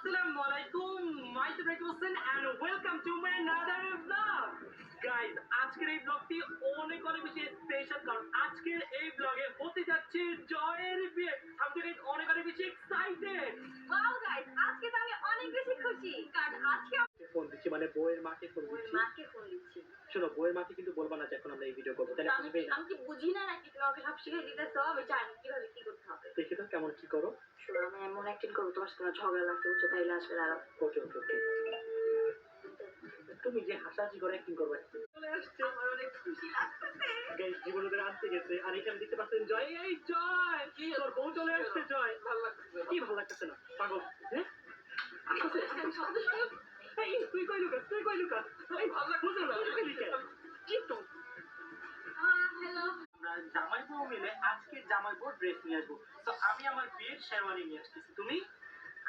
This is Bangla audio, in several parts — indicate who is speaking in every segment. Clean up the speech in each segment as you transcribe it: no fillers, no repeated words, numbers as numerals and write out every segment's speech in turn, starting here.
Speaker 1: Assalamu alaikum, my Hussein and welcome to my another vlog. Guys, আজকের এই ব্লগটি অনেক বেশি স্পেশাল কারণ আজকের এই ব্লগে হতে যাচ্ছে জয়ের বিয়ে। আমি তো অনেক বেশি এক্সাইটেড।
Speaker 2: ওয়াও গাইস, আজকে তো আমি অনেক বেশি খুশি কারণ আজকে
Speaker 1: ফোন দিচ্ছি মানে বউয়ের মাকে ফোন দিচ্ছি।
Speaker 2: মাকে ফোন দিচ্ছি।
Speaker 1: শোনো, বউয়ের মাকে কিন্তু বলবা না যে এখন আমরা এই ভিডিও করব। তাহলে
Speaker 2: আমি কি বুঝি না নাকি তুমি আমাকে সব শিখিয়ে দিতেছো? আমি জানি কিভাবে কি করতে হবে।
Speaker 1: দেখি তো কেমন কি করো।
Speaker 2: শোনো, আমি এমন অ্যাক্টিং করবো তোমার সাথে ঝগড়া লাগছে, বুঝছো? তাইলে আসবে দাঁড়াও।
Speaker 1: ওকে ওকে ওকে। তুমি যে হাসাহাসি করে অ্যাক্টিং করবে। চলে আসছে,
Speaker 2: আমার অনেক খুশি লাগতেছে।
Speaker 1: গাইস জীবনদের আসতে গেছে আর এখানে দেখতে পাচ্ছেন জয়। এই জয়, কি তোর বউ চলে আসছে। জয় ভালো লাগতেছে? কি ভালো লাগতেছে না পাগল? হ্যাঁ এই তুই কই লুকাস, তুই কই লুকাস? এই ভালো লাগতেছে না কি তো
Speaker 2: হ্যালো,
Speaker 1: আমরা জামাই বউ মিলে আজকে জামাই বউ ড্রেস নিয়ে আসবো। তো আমি আমার বিয়ের শেরওয়ানি নিয়ে আসতেছি, তুমি?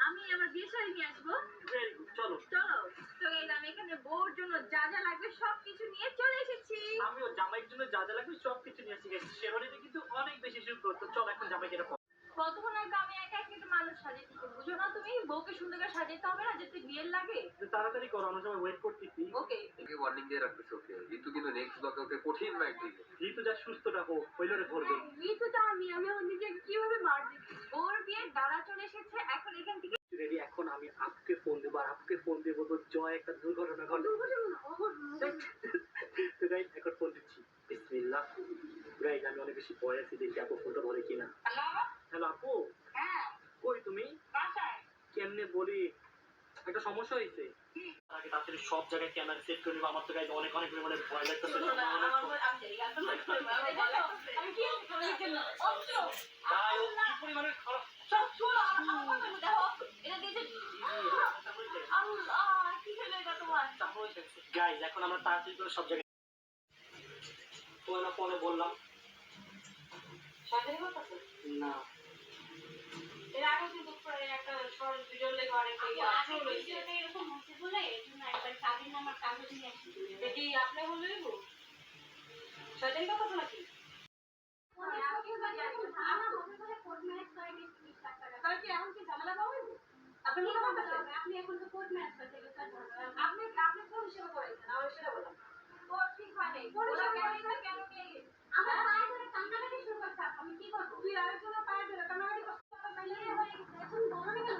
Speaker 2: আমি আমার বিয়ে শাড়ি নিয়ে আসবো।
Speaker 1: ভেরি গুড, চলো
Speaker 2: চলো। তো গাইস, আমি এখানে বউর জন্য যা যা লাগবে সবকিছু নিয়ে চলে এসেছি।
Speaker 1: আমিও জামাইয়ের জন্য যা যা লাগবে সবকিছু নিয়ে আসছি। শেরওয়ানিতে কিন্তু অনেক বেশি সুন্দর। তো চলো এখন জামাইকে এটা
Speaker 2: কতক্ষণ আগে আমি একা কিন্তু মানুষ সাজিয়েছি, বুঝো না তুমি? বউকে সুন্দর করে সাজাতে হবে না, যেতে বিয়ের লাগে।
Speaker 1: তাড়াতাড়ি করো, আমরা সবাই ওয়েট করতেছি।
Speaker 2: ওকে
Speaker 3: ওকে ওয়ার্নিং দিয়ে রাখতেছে। ওকে ঋতু কিন্তু নেক্সট ব্লকে ওকে কঠিন মাইক দিবে।
Speaker 1: ঋতু যা সুস্থটা হোক, হইলরে ধরবে।
Speaker 2: ঋতু তো আমি আমার নিজেকে কিভাবে মার দিচ্ছি। ওর বিয়ে দাঁড়া চলে এসেছে, এখন এখান থেকে
Speaker 1: রেডি। এখন আমি আপুকে ফোন দেবো আর আপুকে ফোন দিয়ে বলবো জয় একটা দুর্ঘটনা ঘটে। তো গাইস এখন ফোন দিচ্ছি। বিসমিল্লাহ। গাইস আমি অনেক বেশি ভয় আছি, দেখি আপু ফোনটা ধরে কিনা। হ্যালো আপু।
Speaker 2: হ্যাঁ,
Speaker 1: কই তুমি?
Speaker 2: বাসায়।
Speaker 1: কেমনে বলি, একটা সমস্যা হয়েছে। আগে তাড়াতাড়ি সব জায়গায় ক্যামেরা সেট করে নিবো। আমার তো গাইস অনেক পরিমাণে ভয় লাগতেছে।
Speaker 2: আমি কি জন্য
Speaker 1: ভাই ও কি পরিমাণে খারাপ।
Speaker 2: সব শুনো, আমার কথা দেখো। এটা দিয়েছে আল্লাহ, কি হলো এটা তোমার?
Speaker 1: গাইস এখন আমরা তাড়াতাড়ি করে সব জায়গায় তোমার না ফোনে বললাম
Speaker 2: শান্তির কথা তো
Speaker 1: না।
Speaker 2: এর আগে কিন্তু পরে একটা শর্ট ভিডিও লেগে অনেক ভিডিওতে এরকম হচ্ছে বলে এজন্য একবার কাবিন নাম্বার কাগজ নিয়ে আসছি। দেখি আপনি বলে দেবো সেদিন কথা তো নাকি আপনি এখন তো কোর্ট ম্যাচ করতে আপনি আপনি কোন হিসেবে করেছেন আমার সেটা বলেন। কোর্ট ঠিক হয় নাই, কেন নিয়ে গেছে? আমার পায়ে ধরে কান্নাকাটি শুরু করছে। আমি কি করবো? তুই আরেকজনের পায়ে ধরে কান্নাকাটি করছিস, এখন বড় হয়ে গেল।